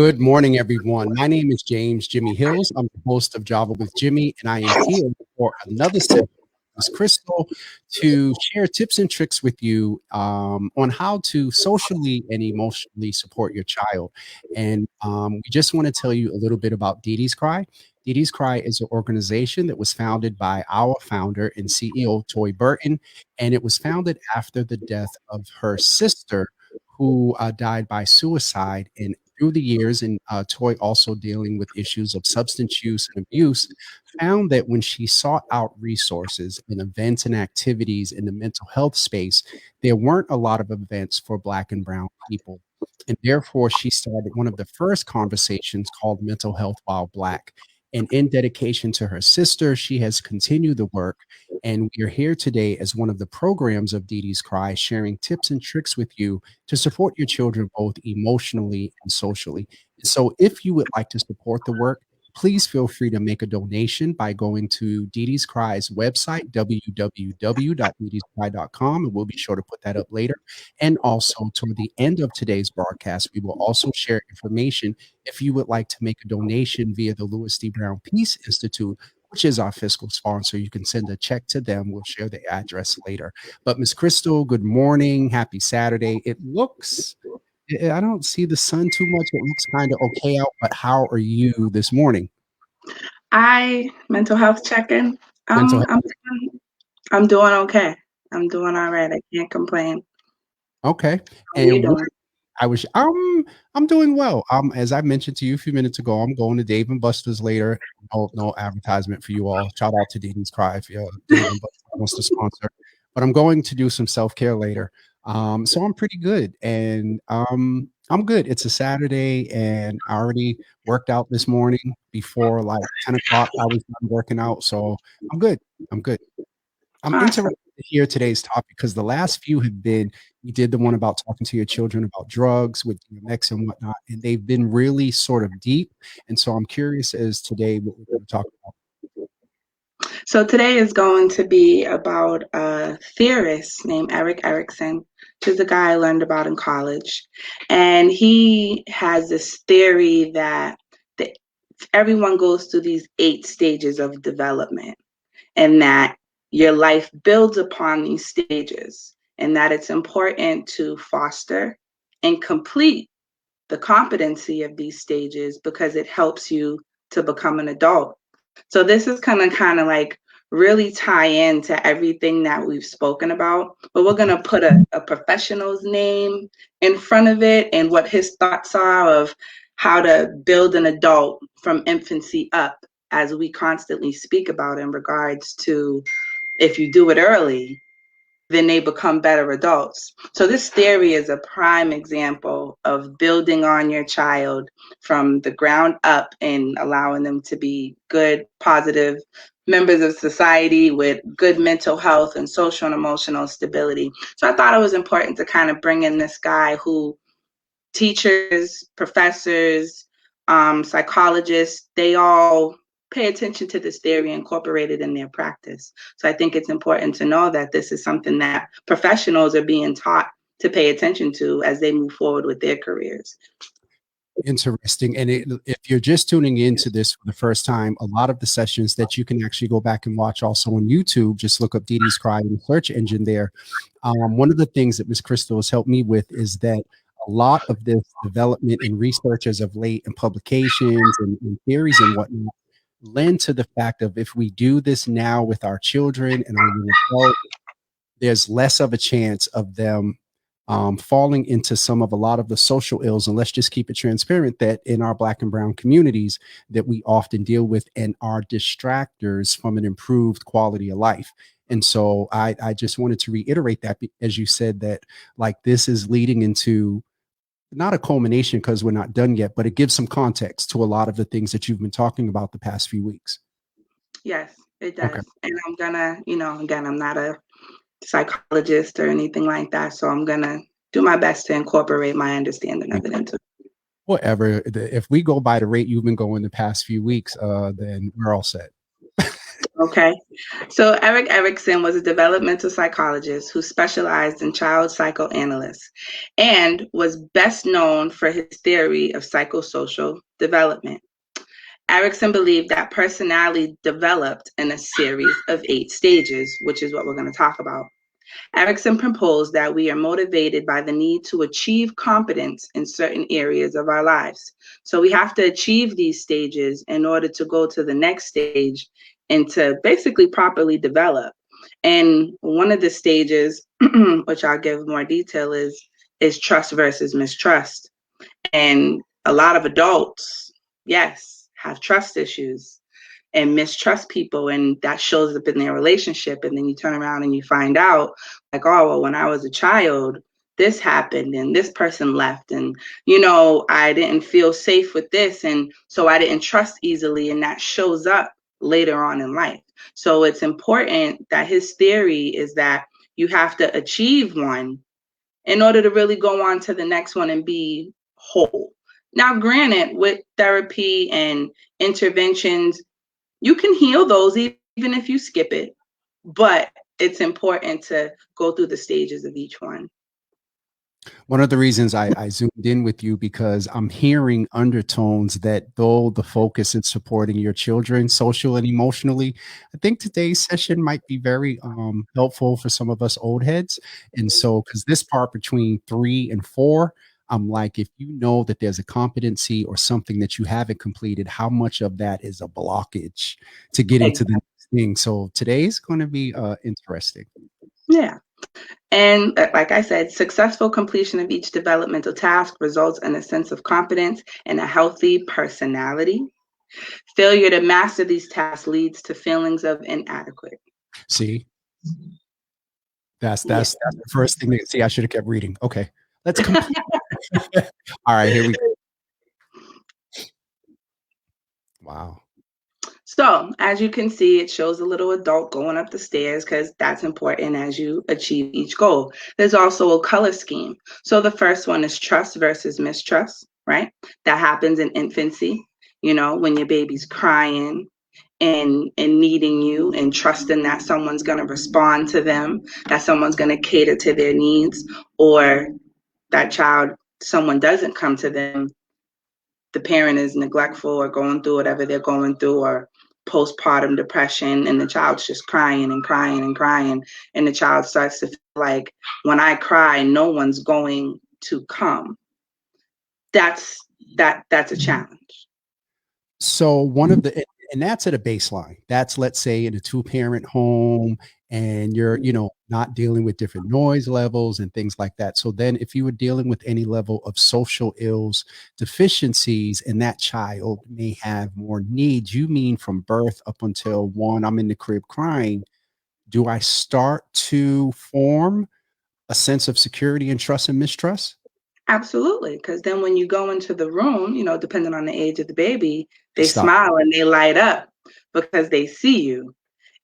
Good morning, everyone. My name is James Jimmy Hills. I'm the host of Java with Jimmy, and I am here for another session with Ms. Crystal to share tips and tricks with you on how to socially and emotionally support your child. And we just want to tell you a little bit about Dee Dee's Cry. Dee Dee's Cry is an organization that was founded by our founder and CEO, Toy Burton, and it was founded after the death of her sister, who died by suicide. And through the years, and Toy also dealing with issues of substance use and abuse, found that when she sought out resources and events and activities in the mental health space, there weren't a lot of events for Black and Brown people. And therefore, she started one of the first conversations called Mental Health While Black. And in dedication to her sister, she has continued the work. And we are here today as one of the programs of Dee Dee's Cry, sharing tips and tricks with you to support your children both emotionally and socially. So if you would like to support the work, please feel free to make a donation by going to Dee Dee's Cry's website, www.deedescry.com, and we'll be sure to put that up later. And also, toward the end of today's broadcast, we will also share information if you would like to make a donation via the Louis D. Brown Peace Institute, which is our fiscal sponsor. You can send a check to them. We'll share the address later. But Ms. Crystal, good morning. Happy Saturday. I don't see the sun too much. It looks kind of okay out, but how are you this morning? Mental health check-in. Mental health. I'm doing okay. I'm doing all right. I can't complain. Okay. How are you doing? I'm doing well. As I mentioned to you a few minutes ago, I'm going to Dave and Buster's later. No advertisement for you all. Shout out to Dee Dee's Cry if Dave and Buster wants to sponsor. But I'm going to do some self-care later. So I'm pretty good, and I'm good. It's a Saturday, and I already worked out this morning before like 10 o'clock. I was done working out, so I'm good. I'm good. I'm Awesome. interested to hear today's topic because the last few have been, we did the one about talking to your children about drugs with DMX and whatnot, and they've been really sort of deep. And so I'm curious as today what we're going to talk about. So today is going to be about a theorist named Eric Erickson, which is a guy I learned about in college. And he has this theory that everyone goes through these 8 stages of development, and that your life builds upon these stages, and that it's important to foster and complete the competency of these stages because it helps you to become an adult. So this is kind of like really tie into everything that we've spoken about, but we're going to put a professional's name in front of it and what his thoughts are of how to build an adult from infancy up, as we constantly speak about in regards to if you do it early, then they become better adults. So this theory is a prime example of building on your child from the ground up and allowing them to be good, positive members of society with good mental health and social and emotional stability. So I thought it was important to kind of bring in this guy who teachers, professors, psychologists, they all pay attention to this theory and incorporate it in their practice. So I think it's important to know that this is something that professionals are being taught to pay attention to as they move forward with their careers. Interesting. And if you're just tuning into this for the first time, a lot of the sessions that you can actually go back and watch also on YouTube, just look up Dee Dee's Cry in the search engine there. One of the things that Ms. Crystal has helped me with is that a lot of this development and research as of late and publications and theories and whatnot lend to the fact of if we do this now with our children and our young adults, there's less of a chance of them falling into a lot of the social ills. And let's just keep it transparent that in our Black and Brown communities that we often deal with and are distractors from an improved quality of life. And so I just wanted to reiterate that, as you said, that like this is leading into not a culmination because we're not done yet, but it gives some context to a lot of the things that you've been talking about the past few weeks. Yes, it does. Okay. And I'm gonna, again, I'm not a psychologist or anything like that, so I'm gonna do my best to incorporate my understanding of it into Whatever. If we go by the rate you've been going the past few weeks, then we're all set. Okay. So Eric Erikson was a developmental psychologist who specialized in child psychoanalysis and was best known for his theory of psychosocial development. Erikson believed that personality developed in a series of 8 stages, which is what we're going to talk about. Erikson proposed that we are motivated by the need to achieve competence in certain areas of our lives. So we have to achieve these stages in order to go to the next stage and to basically properly develop. And one of the stages, which I'll give more detail, is trust versus mistrust. And a lot of adults, yes, have trust issues and mistrust people, and that shows up in their relationship. And then you turn around and you find out, like, oh, well, when I was a child, this happened and this person left, and I didn't feel safe with this, and so I didn't trust easily, and that shows up later on in life. So it's important that his theory is that you have to achieve one in order to really go on to the next one and be whole. Now, granted, with therapy and interventions, you can heal those even if you skip it, but it's important to go through the stages of each one. One of the reasons I zoomed in with you, because I'm hearing undertones that though the focus is supporting your children social and emotionally, I think today's session might be very helpful for some of us old heads. And so, because this part between 3 and 4, I'm like, if you know that there's a competency or something that you haven't completed, how much of that is a blockage to get into the next thing? So today's going to be interesting. Yeah. And like I said, successful completion of each developmental task results in a sense of competence and a healthy personality. Failure to master these tasks leads to feelings of inadequate. See, that's the first thing that, see, I should have kept reading. Okay, let's complete. All right, here we go. Wow. So as you can see, it shows a little adult going up the stairs because that's important as you achieve each goal. There's also a color scheme. So the first one is trust versus mistrust, right? That happens in infancy, when your baby's crying and needing you and trusting that someone's going to respond to them, that someone's going to cater to their needs, or that child, someone doesn't come to them, the parent is neglectful or going through whatever they're going through, or postpartum depression, and the child's just crying and crying and crying, and the child starts to feel like, when I cry, no one's going to come. That's a challenge. So one of the, and that's at a baseline. That's, let's say, in a 2-parent home, and you're, not dealing with different noise levels and things like that. So then if you were dealing with any level of social ills, deficiencies, and that child may have more needs, you mean from birth up until 1, I'm in the crib crying, do I start to form a sense of security and trust and mistrust? Absolutely, because then when you go into the room, depending on the age of the baby, they Stop. smile and they light up because they see you.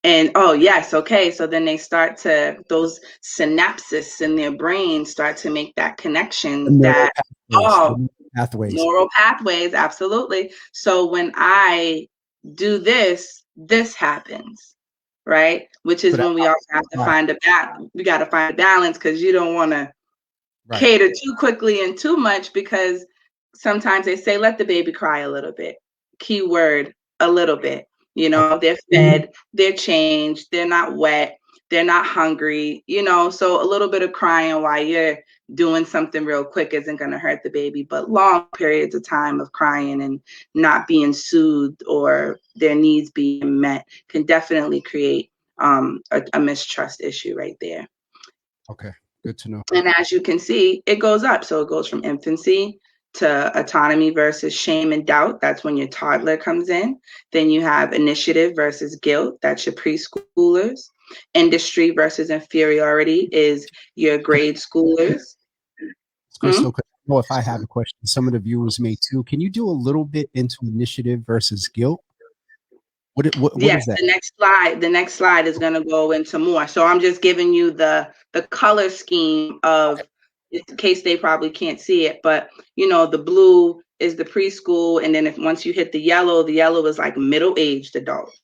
And oh yes, okay. So then they start to, those synapses in their brain start to make that connection that, oh, neural pathways, absolutely. So when I do this, this happens, right? Which is when we also have to find we got to find a balance, because you don't want to cater too quickly and too much, because sometimes they say, let the baby cry a little bit. Keyword, a little bit. They're fed, they're changed, they're not wet, they're not hungry, so a little bit of crying while you're doing something real quick isn't going to hurt the baby. But long periods of time of crying and not being soothed or their needs being met can definitely create a mistrust issue right there. Okay, good to know. And as you can see, it goes up. So it goes from infancy to autonomy versus shame and doubt. That's when your toddler comes in. Then you have initiative versus guilt. That's your preschoolers. Industry versus inferiority is your grade schoolers. Crystal, I know if I have a question, some of the viewers may too. Can you do a little bit into initiative versus guilt? What yes, is that? The next slide is going to go into more. So I'm just giving you the color scheme of, in case they probably can't see it, but the blue is the preschool, and then once you hit the yellow is like middle-aged adults.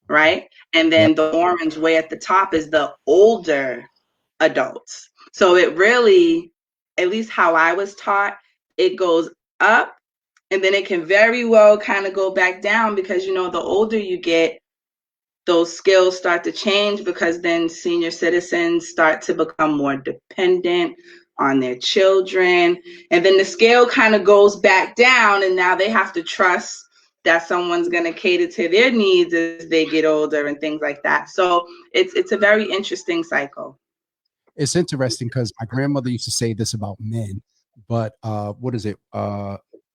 right? And Yep. then the orange way at the top is the older adults. So it really, at least how I was taught, it goes up and then it can very well kind of go back down because, you know, the older you get, those skills start to change because then senior citizens start to become more dependent on their children. And then the scale kind of goes back down, and now they have to trust that someone's going to cater to their needs as they get older and things like that. So it's a very interesting cycle. It's interesting because my grandmother used to say this about men, but what is it?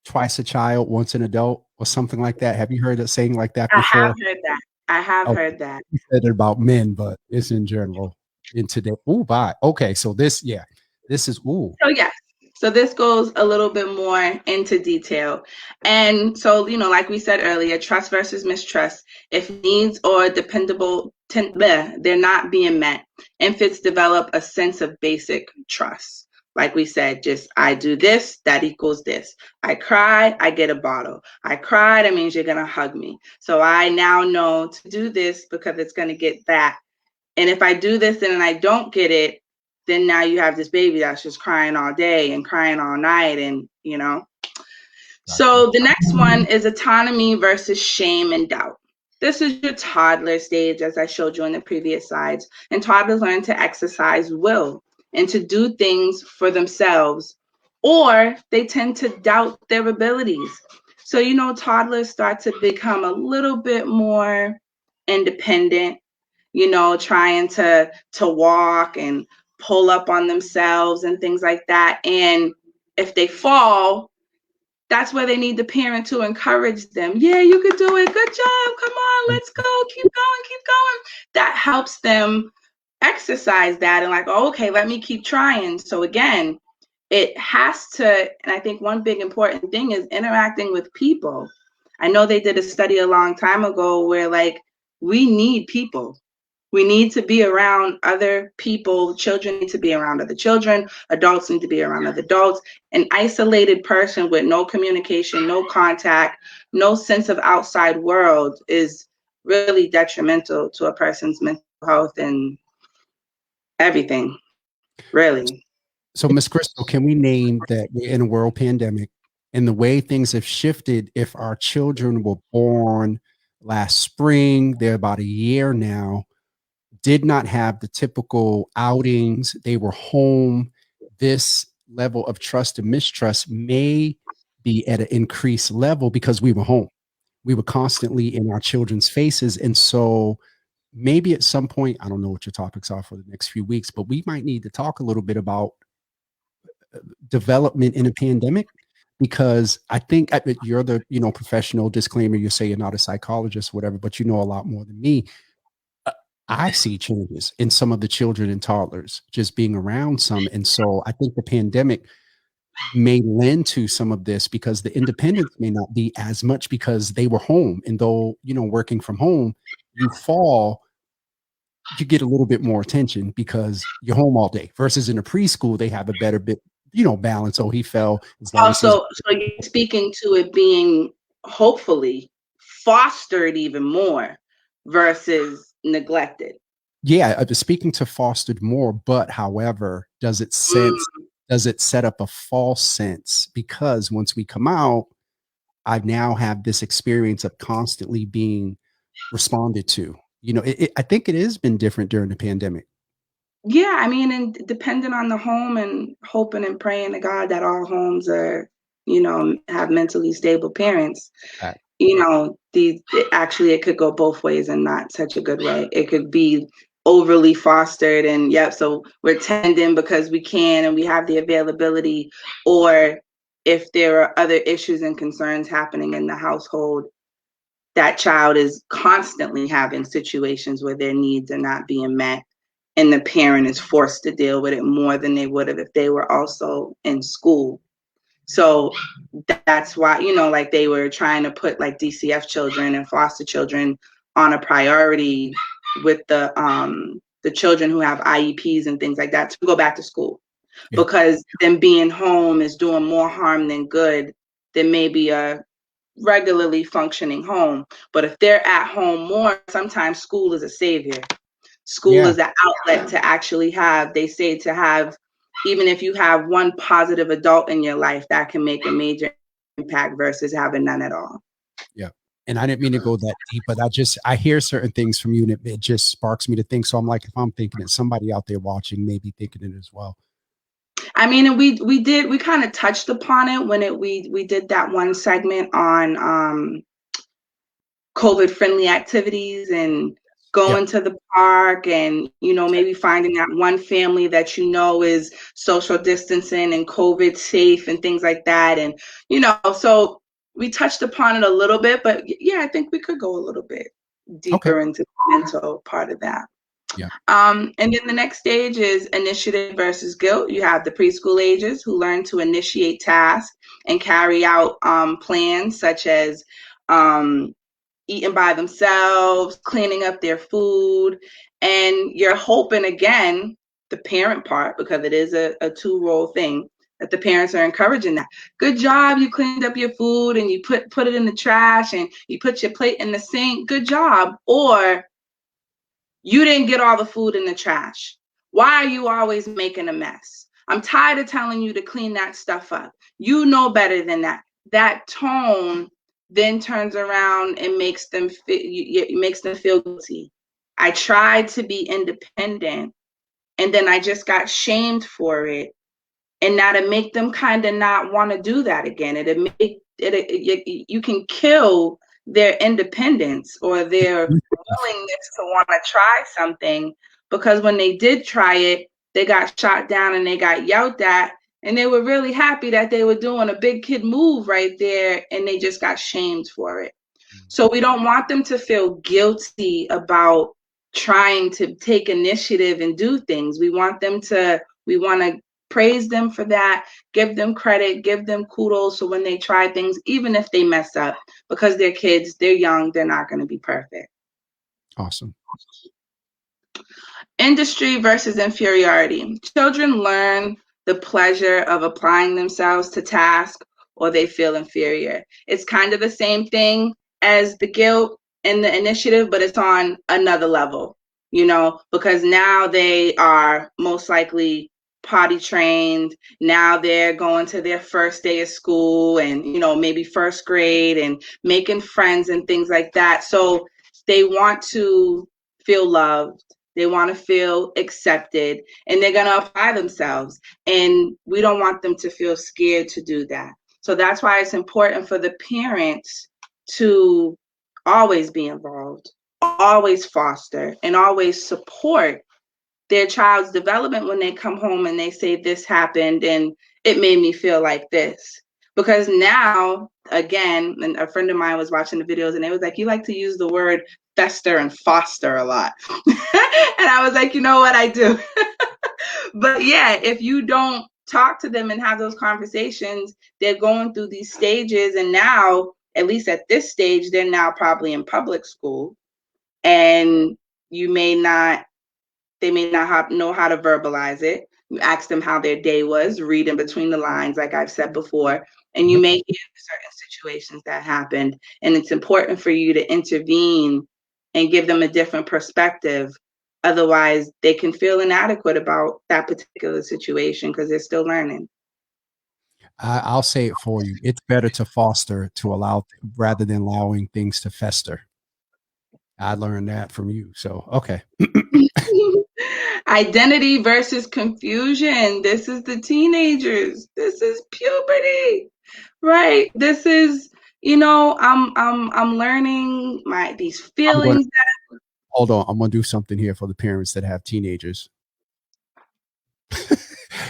Twice a child, once an adult, or something like that. Have you heard a saying like that I have before? heard that. I have Oh, heard that. you said it about men, but it's in general in today. Ooh, bye. Okay, so this, yeah, this is ooh. So yes, so this goes a little bit more into detail. And so, you know, like we said earlier, trust versus mistrust. If needs or they're not being met, infants develop a sense of basic trust. Like we said, just I do this, that equals this. I cry, I get a bottle. I cry, that means you're gonna hug me. So I now know to do this because it's gonna get that. And if I do this and I don't get it, then now you have this baby that's just crying all day and crying all night, and you know. Gotcha. So the next one is autonomy versus shame and doubt. This is your toddler stage, as I showed you in the previous slides. And toddlers learn to exercise will and to do things for themselves, or they tend to doubt their abilities. So, you know, toddlers start to become a little bit more independent, you know, trying to walk and pull up on themselves and things like that. And if they fall, that's where they need the parent to encourage them. Yeah, you could do it. Good job. Come on, let's go. Keep going, keep going. That helps them exercise that and like, oh, okay, let me keep trying. So again, it has to, and I think one big important thing is interacting with people. I know they did a study a long time ago where like we need people. We need to be around other people. Children need to be around other children. Adults need to be around other adults. An isolated person with no communication, no contact, no sense of outside world is really detrimental to a person's mental health and everything, really. So, Miss Crystal, can we name that we're in a world pandemic and the way things have shifted? If our children were born last spring, they're about a year now, did not have the typical outings, they were home. This level of trust and mistrust may be at an increased level because we were home. We were constantly in our children's faces. And so maybe at some point, I don't know what your topics are for the next few weeks, but we might need to talk a little bit about development in a pandemic, because I think you're the professional disclaimer. You say you're not a psychologist, whatever, but you know a lot more than me. I see changes in some of the children and toddlers just being around some. And so I think the pandemic may lend to some of this because the independence may not be as much because they were home. And though, working from home, you fall, you get a little bit more attention because you're home all day versus in a preschool, they have a better bit, balance. Oh, he fell as long as he's. Also, so you're speaking to it being hopefully fostered even more versus neglected. Yeah, speaking to fostered more, but however, Mm. does it set up a false sense? Because once we come out, I now have this experience of constantly being responded to. I think it has been different during the pandemic. Yeah, I mean, and depending on the home and hoping and praying to God that all homes are, you know, have mentally stable parents, Uh, you know, actually it could go both ways and not such a good way. It could be overly fostered and yep, so we're tending because we can and we have the availability, or if there are other issues and concerns happening in the household, that child is constantly having situations where their needs are not being met and the parent is forced to deal with it more than they would have if they were also in school. So that's why, you know, like they were trying to put like DCF children and foster children on a priority with the children who have IEPs and things like that to go back to school, yeah. because them being home is doing more harm than good than maybe a regularly functioning home. But if they're at home more, sometimes school is a savior. School Yeah. is an outlet to actually have, they say, to have, even if you have one positive adult in your life, that can make a major impact versus having none at all. Yeah. And I didn't mean to go that deep, but I hear certain things from you and it just sparks me to think. So I'm like, if I'm thinking it, somebody out there watching may be thinking it as well. I mean, and we kind of touched upon it when we did that one segment on COVID friendly activities and Yeah. going to the park and, maybe finding that one family that is social distancing and COVID safe and things like that. And, so we touched upon it a little bit, but yeah, I think we could go a little bit Okay. deeper into the mental part of that. Yeah. And then the next stage is initiative versus guilt. You have the preschool ages who learn to initiate tasks and carry out plans such as eating by themselves, cleaning up their food. And you're hoping, again, the parent part, because it is a two-role thing, that the parents are encouraging that. Good job, you cleaned up your food and you put it in the trash and you put your plate in the sink. Good job. Or you didn't get all the food in the trash. Why are you always making a mess? I'm tired of telling you to clean that stuff up. You know better than that. That tone then turns around and makes them feel guilty. I tried to be independent and then I just got shamed for it. And now to make them kind of not want to do that again. You can kill their independence or their willingness to want to try something, because when they did try it, they got shot down and they got yelled at, and they were really happy that they were doing a big kid move right there, and they just got shamed for it. So we don't want them to feel guilty about trying to take initiative and do things. We want to praise them for that, give them credit, give them kudos. So when they try things, even if they mess up, because they're kids, they're young, they're not going to be perfect. Awesome. Industry versus inferiority. Children learn the pleasure of applying themselves to tasks or they feel inferior. It's kind of the same thing as the guilt and the initiative, but it's on another level, because now they are most likely potty trained. Now they're going to their first day of school and, maybe first grade and making friends and things like that. So they want to feel loved. They want to feel accepted, and they're going to apply themselves. And we don't want them to feel scared to do that. So that's why it's important for the parents to always be involved, always foster, and always support their child's development when they come home and they say, this happened and it made me feel like this. Because now, again, and a friend of mine was watching the videos and they was like, you like to use the word fester and foster a lot. And I was like, you know what, I do. But yeah, if you don't talk to them and have those conversations, they're going through these stages. And now, at least at this stage, they're now probably in public school. And they may not know how to verbalize it. You ask them how their day was, read in between the lines, like I've said before, and you Yep. may hear certain situations that happened. And it's important for you to intervene and give them a different perspective. Otherwise, they can feel inadequate about that particular situation because they're still learning. I'll say it for you. It's better to foster, to allow, rather than allowing things to fester. I learned that from you. So, okay. Identity versus confusion. This is the teenagers. This is puberty. Right. This is, I'm learning these I'm going to feelings. hold on. I'm going to do something here for the parents that have teenagers.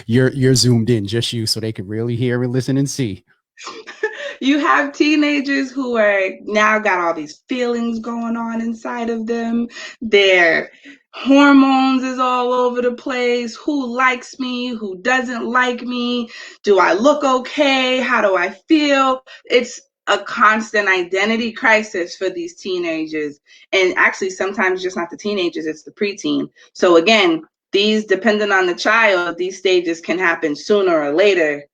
You're zoomed in, just you, so they can really hear and listen and see. You have teenagers who are now got all these feelings going on inside of them. Their hormones is all over the place. Who likes me? Who doesn't like me? Do I look okay? How do I feel? It's a constant identity crisis for these teenagers. And actually, sometimes just not the teenagers, it's the preteen. So again, depending on the child, these stages can happen sooner or later.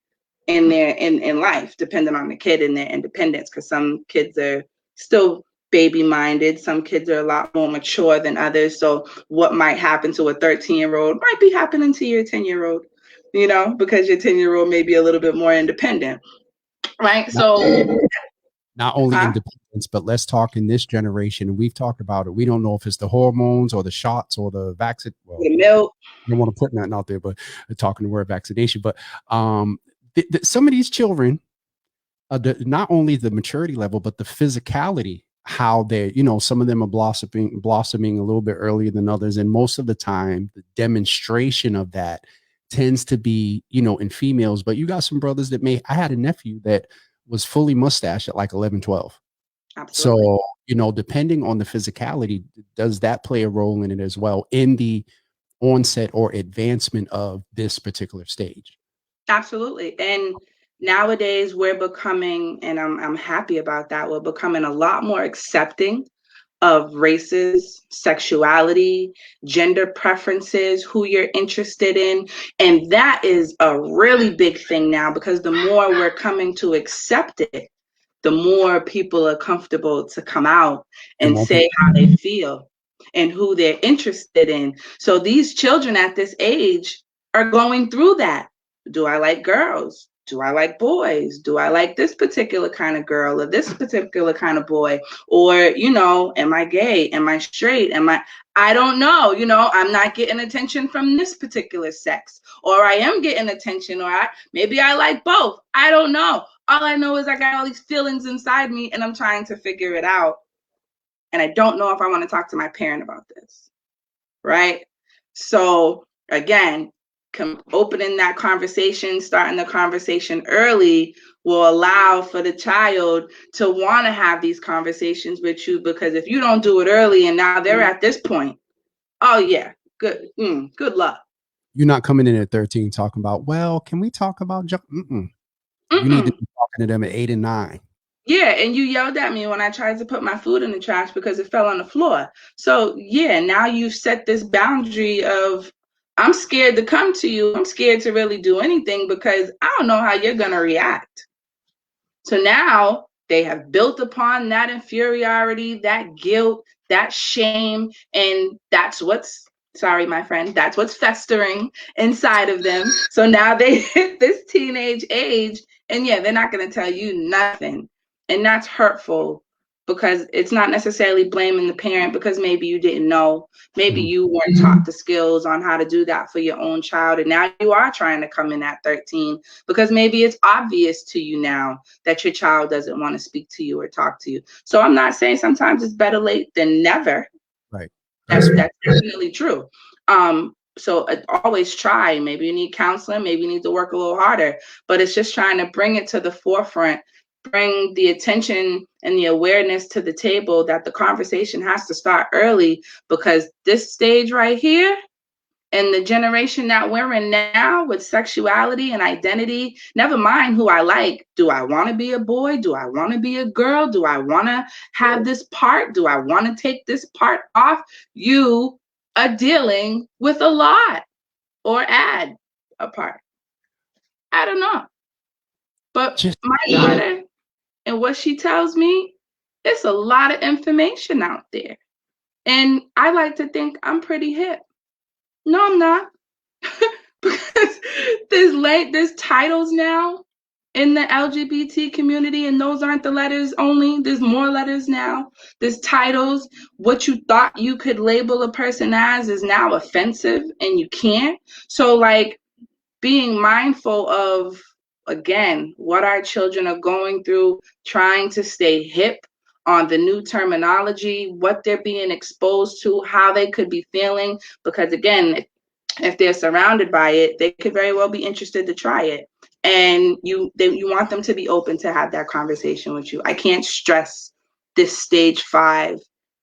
in life, depending on the kid and their independence, because some kids are still baby minded, some kids are a lot more mature than others. So what might happen to a 13-year-old might be happening to your 10-year-old, because your 10-year-old may be a little bit more independent, right? Not, So not only independence, but let's talk in this generation. We've talked about it. We don't know if it's the hormones or the shots or the vaccine. Well, the milk. I don't want to put nothing out there, but talking the word vaccination. But some of these children, not only the maturity level, but the physicality, how they, some of them are blossoming a little bit earlier than others. And most of the time, the demonstration of that tends to be, in females. But you got some brothers that I had a nephew that was fully mustached at like 11, 12. Absolutely. So, depending on the physicality, does that play a role in it as well in the onset or advancement of this particular stage? Absolutely. And nowadays we're becoming, and I'm happy about that, we're becoming a lot more accepting of races, sexuality, gender preferences, who you're interested in. And that is a really big thing now, because the more we're coming to accept it, the more people are comfortable to come out and say how they feel and who they're interested in. So these children at this age are going through that. Do I like girls? Do I like boys? Do I like this particular kind of girl or this particular kind of boy? Or, am I gay? Am I straight? I don't know, I'm not getting attention from this particular sex, or I am getting attention, or maybe I like both. I don't know. All I know is I got all these feelings inside me and I'm trying to figure it out. And I don't know if I want to talk to my parent about this. Right? So again, opening that conversation, starting the conversation early will allow for the child to want to have these conversations with you, because if you don't do it early and now they're at this point, oh yeah, good luck. You're not coming in at 13 talking about, well, can we talk about you need to be talking to them at 8 and 9. Yeah, and you yelled at me when I tried to put my food in the trash because it fell on the floor. So yeah, now you've set this boundary of, I'm scared to come to you. I'm scared to really do anything because I don't know how you're going to react. So now they have built upon that inferiority, that guilt, that shame, and that's what's, sorry, my friend, that's what's festering inside of them. So now they hit this teenage age, and yeah, they're not going to tell you nothing. And that's hurtful, because it's not necessarily blaming the parent, because maybe you didn't know, maybe you weren't taught the skills on how to do that for your own child, and now you are trying to come in at 13 because maybe it's obvious to you now that your child doesn't want to speak to you or talk to you. So I'm not saying sometimes it's better late than never. Right. That's definitely true. So always try. Maybe you need counseling, maybe you need to work a little harder, but it's just trying to bring it to the forefront, bring the attention and the awareness to the table that the conversation has to start early, because this stage right here, and the generation that we're in now with sexuality and identity, never mind who I like. Do I want to be a boy? Do I want to be a girl? Do I want to have this part? Do I want to take this part off? You are dealing with a lot, or add a part. I don't know. But my daughter, and what she tells me, it's a lot of information out there. And I like to think I'm pretty hip. No, I'm not. Because there's titles now in the LGBT community, and those aren't the letters only. There's more letters now. There's titles. What you thought you could label a person as is now offensive, and you can't. So like, being mindful of, again, what our children are going through, trying to stay hip on the new terminology, what they're being exposed to, how they could be feeling, because again, if they're surrounded by it, they could very well be interested to try it. And you want them to be open to have that conversation with you. I can't stress this stage 5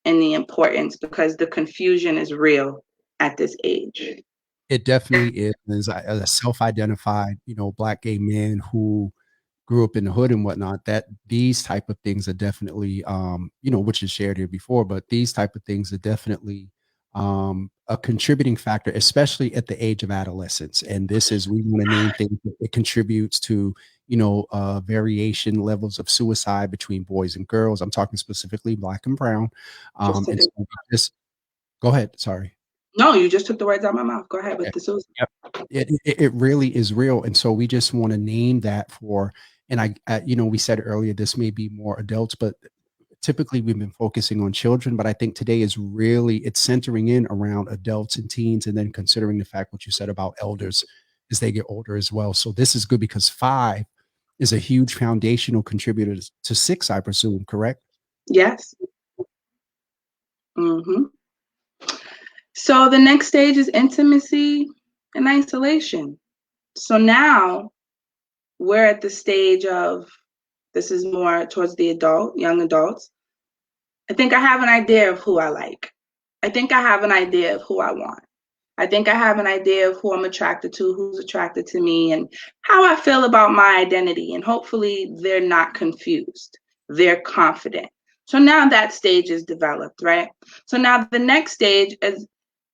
and the importance, because the confusion is real at this age. It definitely is. As a self-identified, Black gay man who grew up in the hood and whatnot, that these type of things are definitely, which is shared here before, but these type of things are definitely a contributing factor, especially at the age of adolescence. And this is, we want to name things that it contributes to, variation levels of suicide between boys and girls. I'm talking specifically Black and brown. Just And took it. so just go ahead. Sorry. No, you just took the words out of my mouth. Go ahead Yeah. with the suicide. Yep. It really is real. And so we just want to name that for, and we said earlier, this may be more adults, but typically we've been focusing on children, but I think today is really, it's centering in around adults and teens, and then considering the fact what you said about elders as they get older as well. So this is good because 5 is a huge foundational contributor to 6, I presume, correct? Yes. Mm-hmm. So the next stage is intimacy and isolation. So now we're at the stage of, this is more towards the young adults. I think I have an idea of who I like. I think I have an idea of who I want. I think I have an idea of who I'm attracted to, who's attracted to me, and how I feel about my identity. And hopefully they're not confused. They're confident. So now that stage is developed, right? So now the next stage is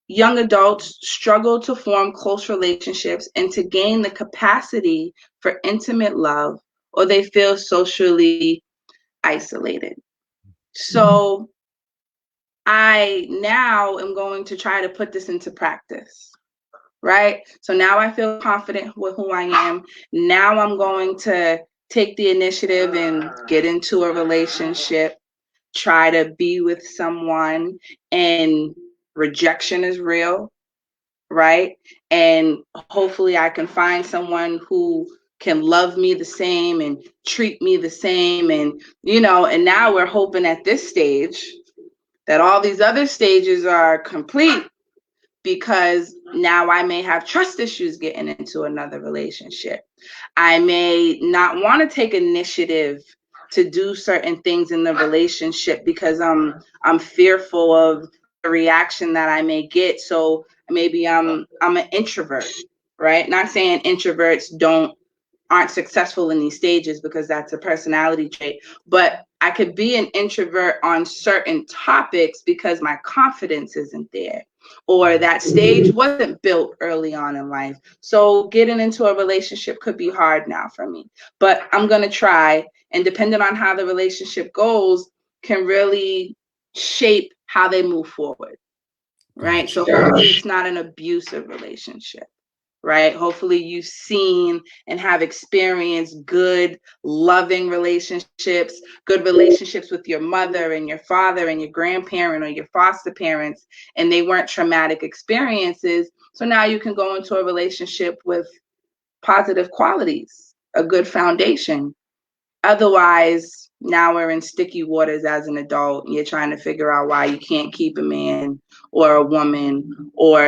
young adults struggle to form close relationships and to gain the capacity for intimate love, or they feel socially isolated. So I now am going to try to put this into practice, right? So now I feel confident with who I am. Now I'm going to take the initiative and get into a relationship, try to be with someone, and rejection is real, right? And hopefully I can find someone who can love me the same and treat me the same. And, and now we're hoping at this stage that all these other stages are complete, because now I may have trust issues getting into another relationship. I may not want to take initiative to do certain things in the relationship because I'm fearful of the reaction that I may get. So maybe I'm an introvert, right? Not saying introverts aren't successful in these stages, because that's a personality trait, but I could be an introvert on certain topics because my confidence isn't there, or that stage wasn't built early on in life. So getting into a relationship could be hard now for me, but I'm going to try. And depending on how the relationship goes can really shape how they move forward, right? Gotcha. So hopefully it's not an abusive relationship, right? Hopefully you've seen and have experienced good, loving relationships, good relationships with your mother and your father and your grandparent or your foster parents, and they weren't traumatic experiences. So now you can go into a relationship with positive qualities, a good foundation. Otherwise, now we're in sticky waters as an adult, and you're trying to figure out why you can't keep a man or a woman, or,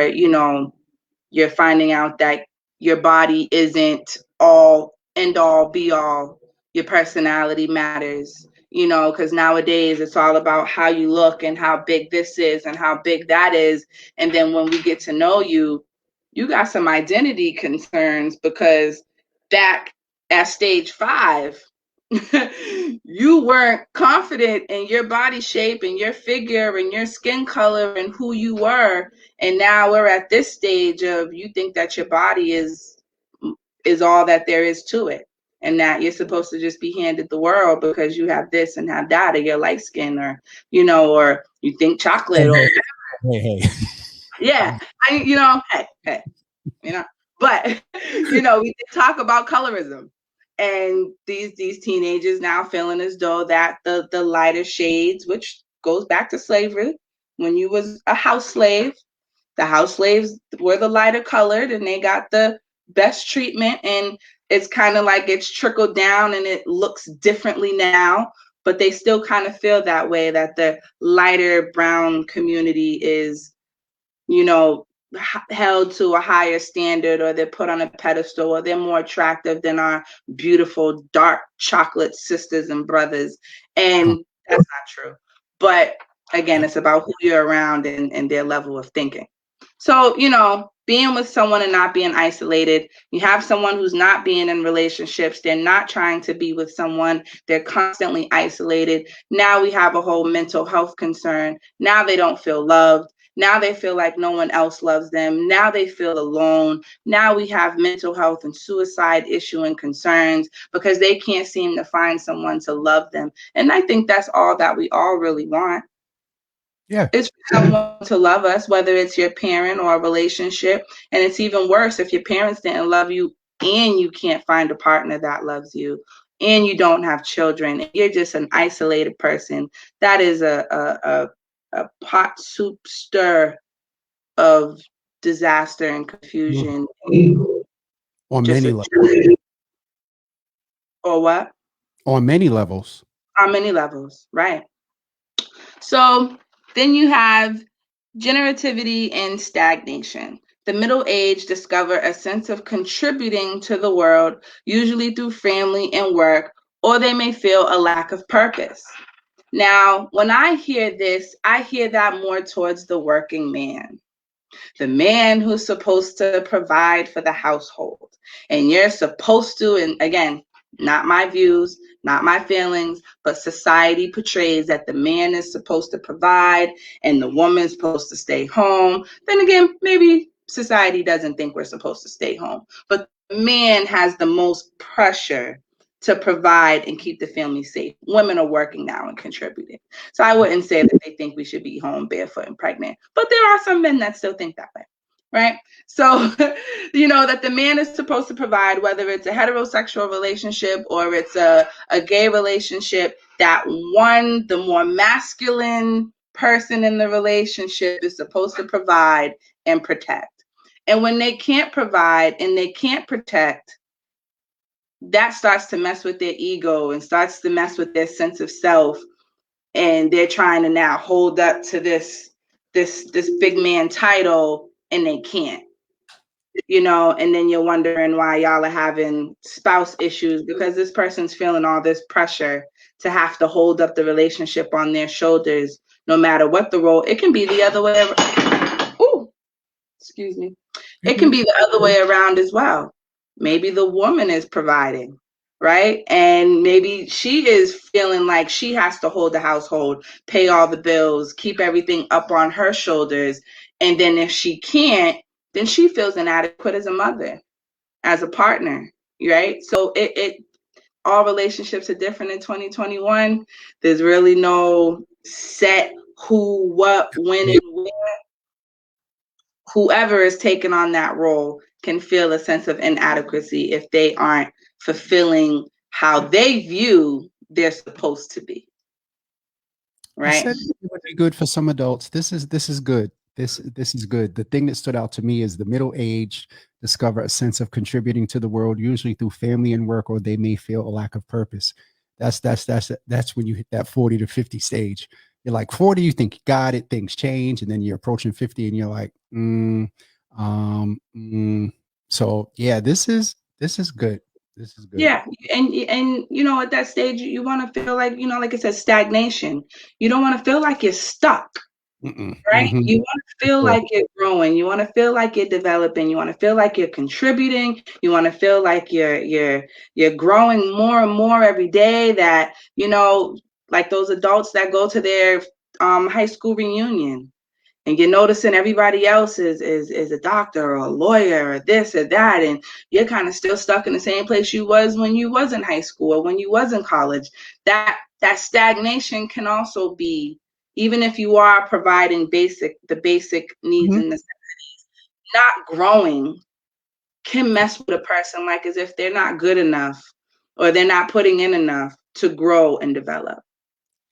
you're finding out that your body isn't all end all be all. Your personality matters, because nowadays it's all about how you look and how big this is and how big that is. And then when we get to know you, you got some identity concerns, because back at stage 5, you weren't confident in your body shape and your figure and your skin color and who you were. And now we're at this stage of, you think that your body is all that there is to it, and that you're supposed to just be handed the world because you have this and have that, or you're light skin, or or you think chocolate, or Hey. yeah, hey, but we talk about colorism, and these teenagers now feeling as though that the lighter shades, which goes back to slavery, when you was a house slave, the house slaves were the lighter colored and they got the best treatment. And it's kind of like it's trickled down and it looks differently now, but they still kind of feel that way, that the lighter brown community is, held to a higher standard, or they're put on a pedestal, or they're more attractive than our beautiful dark chocolate sisters and brothers. And that's not true. But again, it's about who you're around and their level of thinking. So, being with someone and not being isolated, you have someone who's not being in relationships. They're not trying to be with someone. They're constantly isolated. Now we have a whole mental health concern. Now they don't feel loved. Now they feel like no one else loves them. Now they feel alone. Now we have mental health and suicide issue and concerns because they can't seem to find someone to love them. And I think that's all that we all really want. Yeah. It's for someone to love us, whether it's your parent or a relationship. And it's even worse if your parents didn't love you and you can't find a partner that loves you and you don't have children. You're just an isolated person. That is a pot soup stir of disaster and confusion. On Just many a levels. or what? On many levels. On many levels, right? So then you have generativity and stagnation. The middle aged discover a sense of contributing to the world, usually through family and work, or they may feel a lack of purpose. Now, when I hear this, I hear that more towards the working man, the man who's supposed to provide for the household. And you're supposed to, and again, not my views, not my feelings, but society portrays that the man is supposed to provide and the woman's supposed to stay home. Then again, maybe society doesn't think we're supposed to stay home, but the man has the most pressure to provide and keep the family safe. Women are working now and contributing. So I wouldn't say that they think we should be home barefoot and pregnant, but there are some men that still think that way, right? So, that the man is supposed to provide, whether it's a heterosexual relationship or it's a gay relationship, that one, the more masculine person in the relationship is supposed to provide and protect. And when they can't provide and they can't protect, that starts to mess with their ego and starts to mess with their sense of self, and they're trying to now hold up to this big man title and they can't, and then you're wondering why y'all are having spouse issues because this person's feeling all this pressure to have to hold up the relationship on their shoulders no matter what the role. It can be the other way around. Ooh, excuse me. You're It can good. be the other way around as well. Maybe the woman is providing, right? And maybe she is feeling like she has to hold the household, pay all the bills, keep everything up on her shoulders. And then if she can't, then she feels inadequate as a mother, as a partner, right? So it all relationships are different in 2021. There's really no set who, what, when, and where. Whoever is taking on that role can feel a sense of inadequacy if they aren't fulfilling how they view they're supposed to be. I Right? said it would be good for some adults. This is good. This is good. The thing that stood out to me is the middle aged discover a sense of contributing to the world, usually through family and work, or they may feel a lack of purpose. That's when you hit that 40 to 50 stage. You're like 40, you think you got it, things change, and then you're approaching 50 and you're like, um, mm. So yeah, this is good. This is good. Yeah, and at that stage you want to feel like, like I said, stagnation. You don't want to feel like you're stuck. Right? Mm-hmm. You want to feel like you're growing. You want to feel like you're developing. You want to feel like you're contributing. You want to feel like you're growing more and more every day. That like those adults that go to their high school reunion, and you're noticing everybody else is a doctor or a lawyer or this or that, and you're kind of still stuck in the same place you was when you was in high school or when you was in college. That stagnation can also be, even if you are providing the basic needs Mm-hmm. and necessities, not growing can mess with a person, like as if they're not good enough or they're not putting in enough to grow and develop,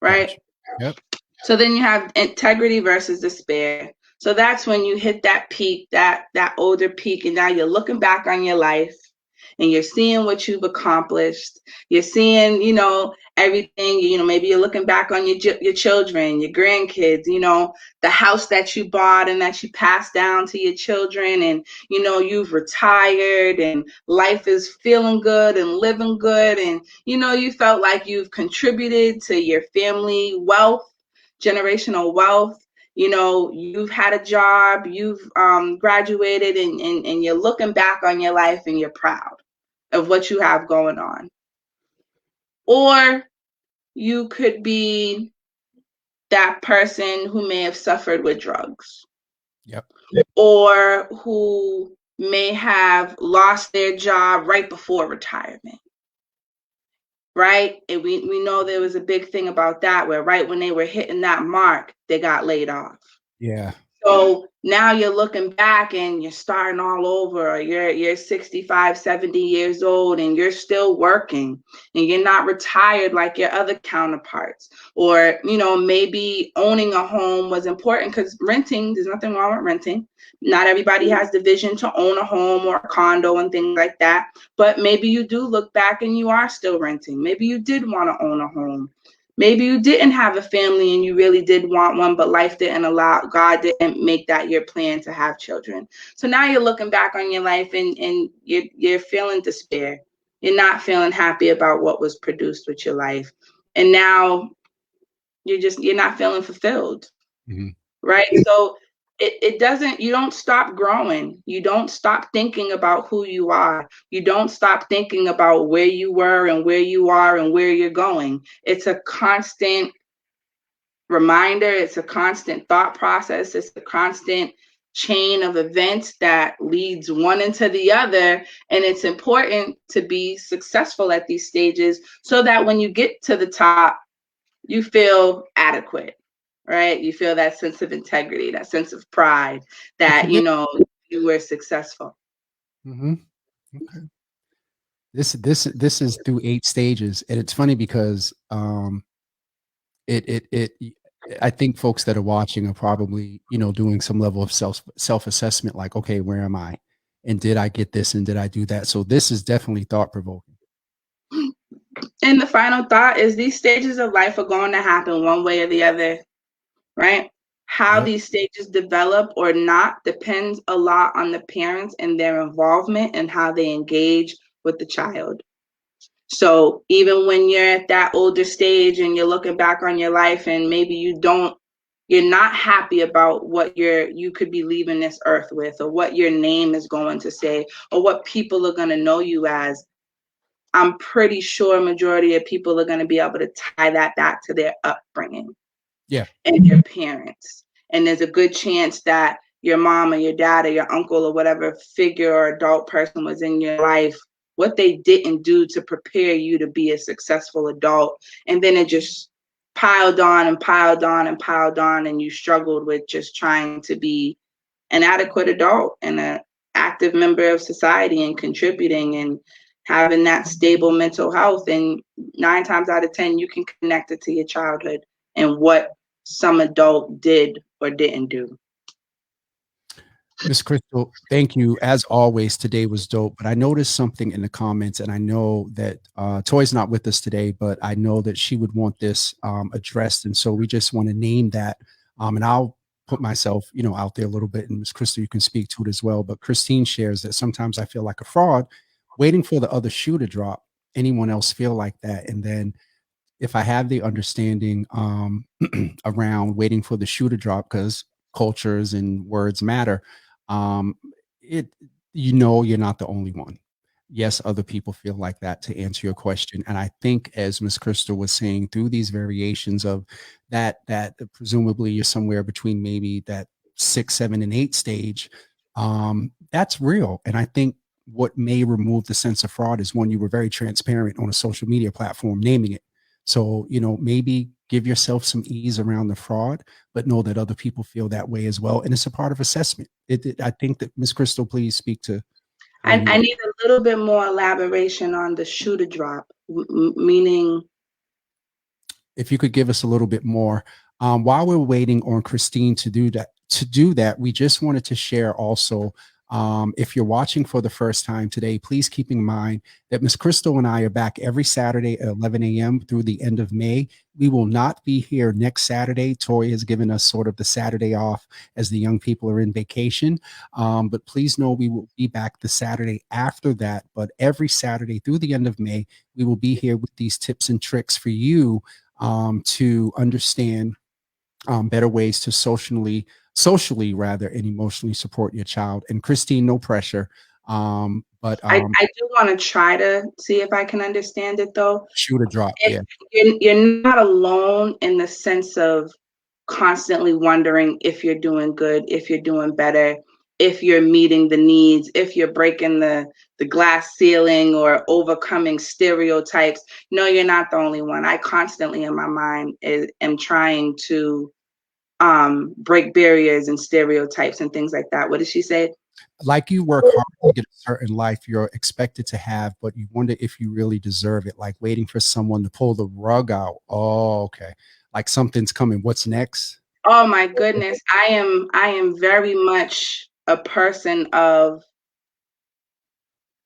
right? Gotcha. Yep. So then you have integrity versus despair. So that's when you hit that peak, that older peak, and now you're looking back on your life and you're seeing what you've accomplished. You're seeing, everything. Maybe you're looking back on your children, your grandkids. The house that you bought and that you passed down to your children, and you've retired, and life is feeling good and living good, and you felt like you've contributed to your family wealth, generational wealth. You've had a job, you've graduated, and you're looking back on your life and you're proud of what you have going on. Or you could be that person who may have suffered with drugs. Yep. or who may have lost their job right before retirement, right? And we know there was a big thing about that, where right when they were hitting that mark, they got laid off. Yeah. So now you're looking back and you're starting all over, or you're 65, 70 years old and you're still working and you're not retired like your other counterparts. Or, maybe owning a home was important, because renting, there's nothing wrong with renting. Not everybody has the vision to own a home or a condo and things like that. But maybe you do look back and you are still renting. Maybe you did want to own a home. Maybe you didn't have a family and you really did want one, but life didn't allow, God didn't make that your plan to have children. So now you're looking back on your life and you're feeling despair. You're not feeling happy about what was produced with your life. And now you're not feeling fulfilled. Mm-hmm. Right. So it doesn't, you don't stop growing. You don't stop thinking about who you are. You don't stop thinking about where you were and where you are and where you're going. It's a constant reminder. It's a constant thought process. It's a constant chain of events that leads one into the other. And it's important to be successful at these stages so that when you get to the top, you feel adequate, right? You feel that sense of integrity, that sense of pride But that, you get. you were successful. Mm-hmm. Okay. This is through 8 stages, and it's funny because it I think folks that are watching are probably, doing some level of self assessment, like, okay, where am I, and did I get this, and did I do that? So this is definitely thought provoking. And the final thought is these stages of life are going to happen one way or the other, right? How Yep. these stages develop or not depends a lot on the parents and their involvement and how they engage with the child. So even when you're at that older stage and you're looking back on your life and maybe you're not happy about what you could be leaving this earth with, or what your name is going to say, or what people are going to know you as, I'm pretty sure a majority of people are going to be able to tie that back to their upbringing Yeah. and your parents. And there's a good chance that your mom or your dad or your uncle or whatever figure or adult person was in your life, what they didn't do to prepare you to be a successful adult. And then it just piled on and piled on and piled on, and you struggled with just trying to be an adequate adult and an active member of society and contributing and having that stable mental health. And 9 times out of 10, you can connect it to your childhood and what some adult did or didn't do. Miss Crystal, thank you. As always, today was dope. But I noticed something in the comments, and I know that Toy's not with us today, but I know that she would want this addressed. And so we just want to name that. And I'll put myself, out there a little bit. And Miss Crystal, you can speak to it as well. But Christine shares that sometimes I feel like a fraud waiting for the other shoe to drop. Anyone else feel like that? And then if I have the understanding around waiting for the shoe to drop, because cultures and words matter, um, it you're not the only one. Yes, other people feel like that, to answer your question. And I think, as Miss Crystal was saying, through these variations of that presumably you're somewhere between maybe that 6, 7, and 8 stage, that's real. And I think what may remove the sense of fraud is, one, you were very transparent on a social media platform naming it. So, maybe give yourself some ease around the fraud, but know that other people feel that way as well. And it's a part of assessment. I think that Miss Crystal, please speak to how you I would. need a little bit more elaboration on the shoe to drop, meaning. If you could give us a little bit more. While we're waiting on Christine to do that, we just wanted to share also, if you're watching for the first time today, please keep in mind that Miss Crystal and I are back every Saturday at 11 a.m. through the end of May. We will not be here next Saturday. Tori has given us sort of the Saturday off as the young people are in vacation. But please know we will be back the Saturday after that. But every Saturday through the end of May, we will be here with these tips and tricks for you, to understand better ways to socially rather, and emotionally support your child. And Christine, no pressure, but I do want to try to see if I can understand it, though. shoot a drop. If Yeah. you're not alone in the sense of constantly wondering if you're doing good, if you're doing better, if you're meeting the needs, if you're breaking the glass ceiling or overcoming stereotypes. No, you're not the only one. I constantly in my mind am trying to break barriers and stereotypes and things like that. What did she say? Like you work hard to get a certain life you're expected to have, but you wonder if you really deserve it, like waiting for someone to pull the rug out. Oh, okay. Like something's coming. What's next? Oh my goodness. I am very much a person of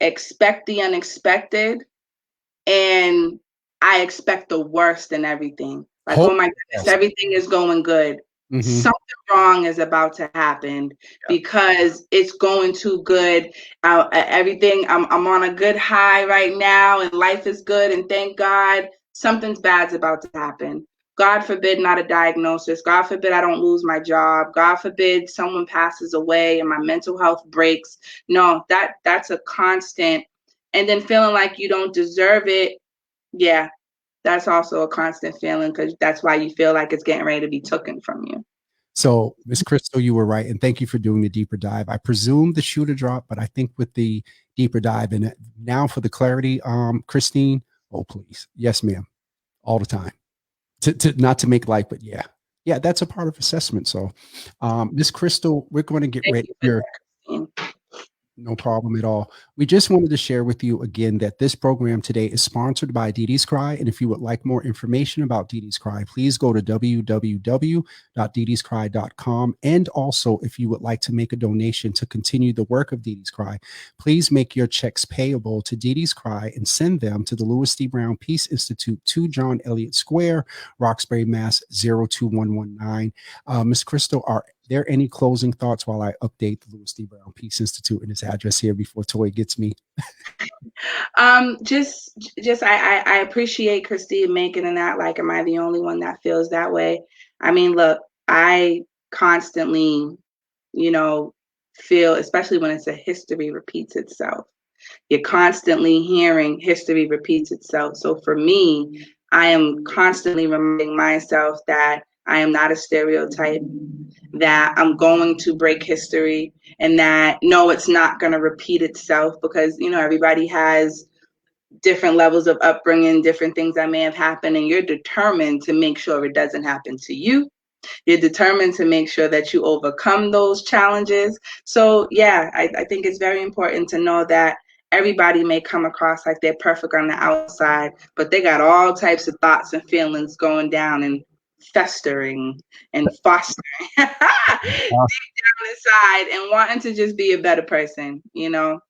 expect the unexpected, and I expect the worst in everything. Like, oh Hope. my goodness, Yes. everything is going good. Mm-hmm. Something wrong is about to happen because it's going too good. Everything, I'm on a good high right now, and life is good, and thank God. Something's bad's about to happen. God forbid not a diagnosis. God forbid I don't lose my job. God forbid someone passes away and my mental health breaks. No, that's a constant. And then feeling like you don't deserve it. Yeah, that's also a constant feeling because that's why you feel like it's getting ready to be taken from you. So, Miss Crystal, you were right, and thank you for doing the deeper dive. I presume the shooter drop, but I think with the deeper dive, and now for the clarity, Christine. Oh, please, yes, ma'am, all the time. To not to make light, but yeah, yeah, that's a part of assessment. So, Miss Crystal, we're going to get Thank ready you for here. that, Christine. No problem at all. We just wanted to share with you again that this program today is sponsored by Dee Dee's Cry. And if you would like more information about Dee Dee's Cry, please go to www.deedescry.com. And also, if you would like to make a donation to continue the work of Dee Dee's Cry, please make your checks payable to Dee Dee's Cry and send them to the Louis D. Brown Peace Institute, 2 John Elliott Square, Roxbury, Mass. 02119. Ms. Crystal, are there any closing thoughts while I update the Louis D. Brown Peace Institute and its address here before Toy gets me? Just I appreciate Christine making it not like, am I the only one that feels that way? I mean, look, I constantly, you know, feel, especially when it's a history repeats itself. You're constantly hearing history repeats itself. So for me, I am constantly reminding myself that I am not a stereotype, that I'm going to break history, and that no, it's not going to repeat itself because, everybody has different levels of upbringing, different things that may have happened, and you're determined to make sure it doesn't happen to you. You're determined to make sure that you overcome those challenges. So, yeah, I think it's very important to know that everybody may come across like they're perfect on the outside, but they got all types of thoughts and feelings going down and festering and fostering deep down inside and wanting to just be a better person. You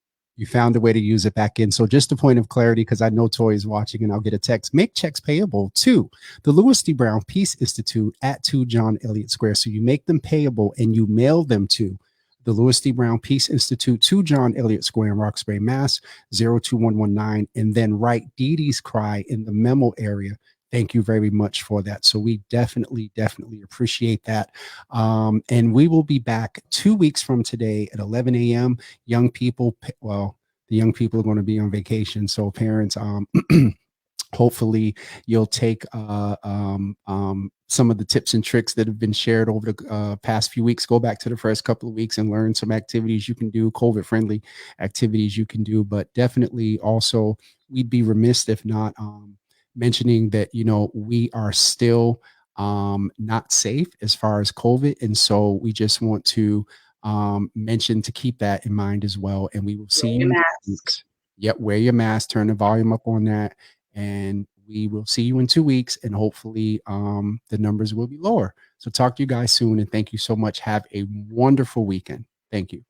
found a way to use it back in. So just a point of clarity, because I know Toy is watching and I'll get a text. Make checks payable to the Louis D. Brown Peace Institute at 2 John Elliott Square. So you make them payable and you mail them to the Louis D. Brown Peace Institute, 2 John Elliott Square in Roxbury, Mass. 02119, and then write Dee Dee's Cry in the memo area. Thank you very much for that. So we definitely appreciate that. And we will be back 2 weeks from today at 11 a.m. Young people, well, the young people are going to be on vacation. So parents, hopefully you'll take some of the tips and tricks that have been shared over the past few weeks. Go back to the first couple of weeks and learn some activities you can do, COVID friendly activities you can do. But definitely also, we'd be remiss if not mentioning that, we are still not safe as far as COVID. And so we just want to mention to keep that in mind as well. And we will see you in 2 weeks. Yep, wear your mask, turn the volume up on that, and we will see you in 2 weeks, and hopefully the numbers will be lower. So talk to you guys soon, and thank you so much. Have a wonderful weekend. Thank you.